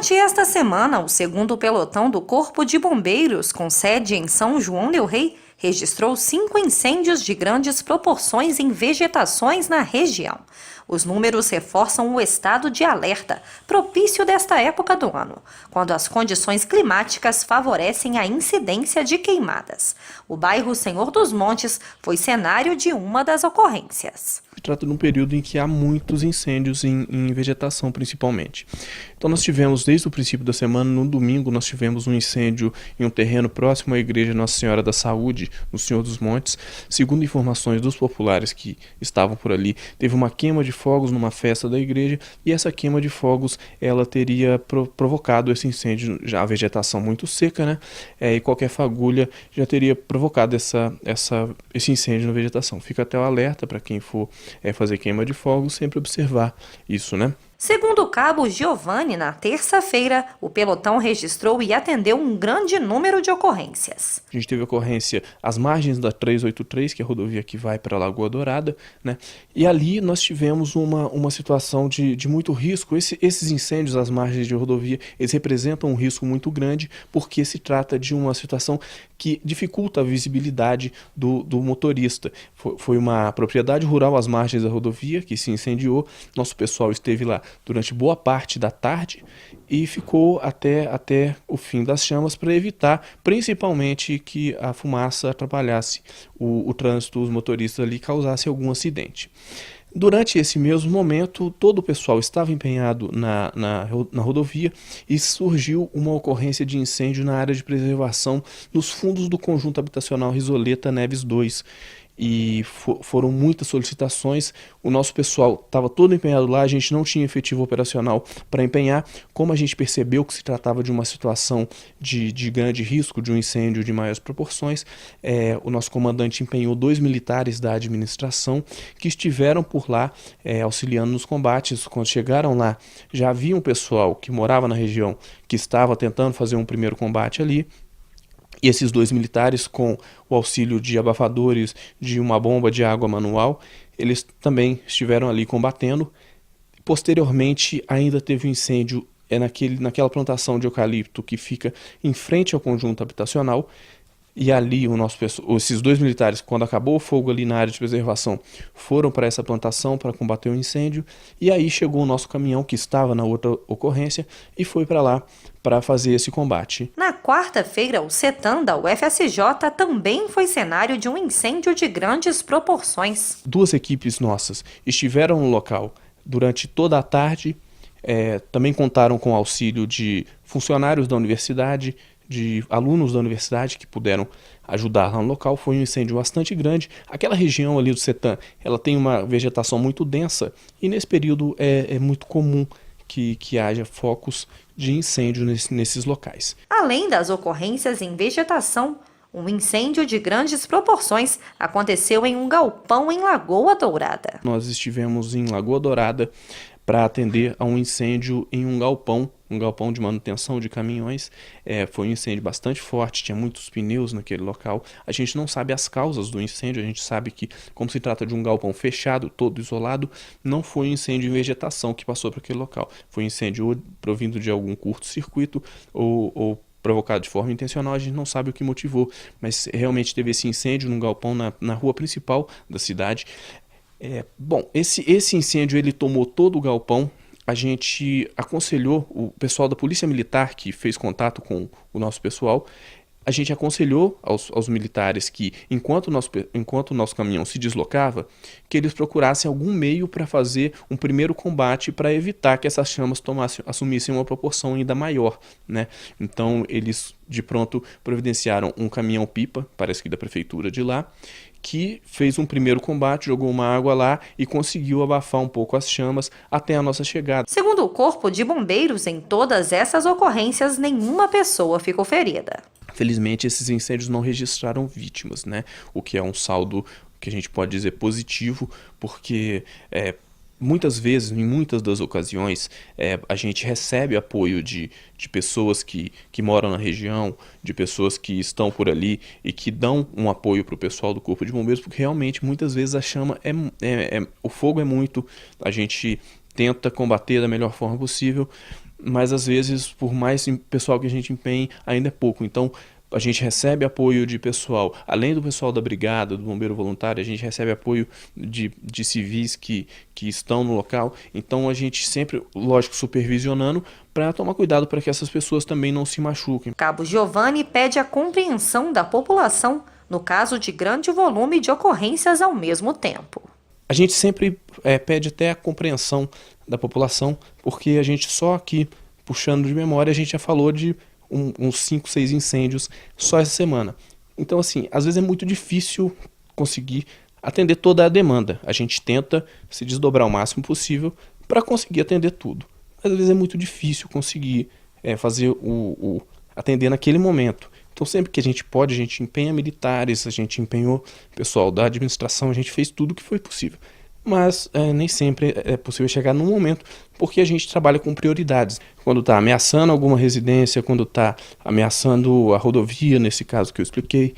Durante esta semana, o segundo pelotão do Corpo de Bombeiros, com sede em São João del Rei, registrou 5 incêndios de grandes proporções em vegetações na região. Os números reforçam o estado de alerta, propício desta época do ano, quando as condições climáticas favorecem a incidência de queimadas. O bairro Senhor dos Montes foi cenário de uma das ocorrências. Se trata de um período em que há muitos incêndios em vegetação, principalmente. Então nós tivemos, desde o princípio da semana, no domingo, nós tivemos um incêndio em um terreno próximo à igreja Nossa Senhora da Saúde, no Senhor dos Montes. Segundo informações dos populares que estavam por ali, teve uma queima de fogos numa festa da igreja, e essa queima de fogos, ela teria provocado esse incêndio, já a vegetação muito seca, né? E qualquer fagulha já teria provocado esse incêndio na vegetação. Fica até o alerta para quem for fazer queima de fogos, sempre observar isso, né? Segundo o cabo Giovanni, na terça-feira, o pelotão registrou e atendeu um grande número de ocorrências. A gente teve ocorrência às margens da 383, que é a rodovia que vai para a Lagoa Dourada, né? E ali nós tivemos uma situação de muito risco. Esses incêndios às margens de rodovia, eles representam um risco muito grande, porque se trata de uma situação que dificulta a visibilidade do motorista. Foi uma propriedade rural às margens da rodovia que se incendiou. Nosso pessoal esteve lá durante boa parte da tarde e ficou até o fim das chamas para evitar, principalmente, que a fumaça atrapalhasse o trânsito, os motoristas ali, causasse algum acidente. Durante esse mesmo momento, todo o pessoal estava empenhado na rodovia e surgiu uma ocorrência de incêndio na área de preservação nos fundos do conjunto habitacional Risoleta Neves 2. E foram muitas solicitações. O nosso pessoal estava todo empenhado lá, a gente não tinha efetivo operacional para empenhar. Como a gente percebeu que se tratava de uma situação de grande risco, de um incêndio de maiores proporções, o nosso comandante empenhou 2 militares da administração que estiveram por lá auxiliando nos combates. Quando chegaram lá, já havia um pessoal que morava na região que estava tentando fazer um primeiro combate ali. E esses 2 militares, com o auxílio de abafadores, de uma bomba de água manual, eles também estiveram ali combatendo. Posteriormente, ainda teve um incêndio naquela plantação de eucalipto que fica em frente ao conjunto habitacional. E ali esses 2 militares, quando acabou o fogo ali na área de preservação, foram para essa plantação para combater o incêndio. E aí chegou o nosso caminhão, que estava na outra ocorrência, e foi para lá para fazer esse combate. Na quarta-feira, o CETAM da UFSJ também foi cenário de um incêndio de grandes proporções. 2 equipes nossas estiveram no local durante toda a tarde, também contaram com o auxílio de funcionários da universidade, de alunos da universidade que puderam ajudar lá no local. Foi um incêndio bastante grande. Aquela região ali do CETAM, ela tem uma vegetação muito densa e nesse período é muito comum que haja focos de incêndio nesses locais. Além das ocorrências em vegetação, um incêndio de grandes proporções aconteceu em um galpão em Lagoa Dourada. Nós estivemos em Lagoa Dourada para atender a um incêndio em um galpão de manutenção de caminhões. Foi um incêndio bastante forte, tinha muitos pneus naquele local. A gente não sabe as causas do incêndio, a gente sabe que, como se trata de um galpão fechado, todo isolado, não foi um incêndio em vegetação que passou para aquele local. Foi um incêndio ou provindo de algum curto-circuito ou provocado de forma intencional. A gente não sabe o que motivou, mas realmente teve esse incêndio num galpão na rua principal da cidade. Bom, esse incêndio ele tomou todo o galpão. A gente aconselhou o pessoal da Polícia Militar, que fez contato com o nosso pessoal, a gente aconselhou aos militares que, enquanto o nosso caminhão se deslocava, que eles procurassem algum meio para fazer um primeiro combate para evitar que essas chamas assumissem uma proporção ainda maior, né? Então eles de pronto providenciaram um caminhão-pipa, parece que da prefeitura de lá, que fez um primeiro combate, jogou uma água lá e conseguiu abafar um pouco as chamas até a nossa chegada. Segundo o Corpo de Bombeiros, em todas essas ocorrências, nenhuma pessoa ficou ferida. Felizmente, esses incêndios não registraram vítimas, né? O que é um saldo que a gente pode dizer positivo, porque muitas vezes, em muitas das ocasiões, a gente recebe apoio de pessoas que moram na região, de pessoas que estão por ali e que dão um apoio para o pessoal do Corpo de Bombeiros, porque realmente muitas vezes a chama o fogo é muito, a gente tenta combater da melhor forma possível, mas às vezes, por mais pessoal que a gente empenhe, ainda é pouco. Então, a gente recebe apoio de pessoal, além do pessoal da brigada, do bombeiro voluntário, a gente recebe apoio de civis que estão no local. Então a gente sempre, lógico, supervisionando para tomar cuidado para que essas pessoas também não se machuquem. Cabo Giovanni pede a compreensão da população no caso de grande volume de ocorrências ao mesmo tempo. A gente sempre pede até a compreensão da população, porque a gente só aqui, puxando de memória, a gente já falou de uns 5, 6 incêndios só essa semana. Então, assim, às vezes é muito difícil conseguir atender toda a demanda. A gente tenta se desdobrar o máximo possível para conseguir atender tudo. Mas às vezes é muito difícil conseguir fazer atender naquele momento. Então, sempre que a gente pode, a gente empenha militares, a gente empenhou pessoal da administração, a gente fez tudo o que foi possível. Mas nem sempre é possível chegar num momento, porque a gente trabalha com prioridades. Quando está ameaçando alguma residência, quando está ameaçando a rodovia, nesse caso que eu expliquei,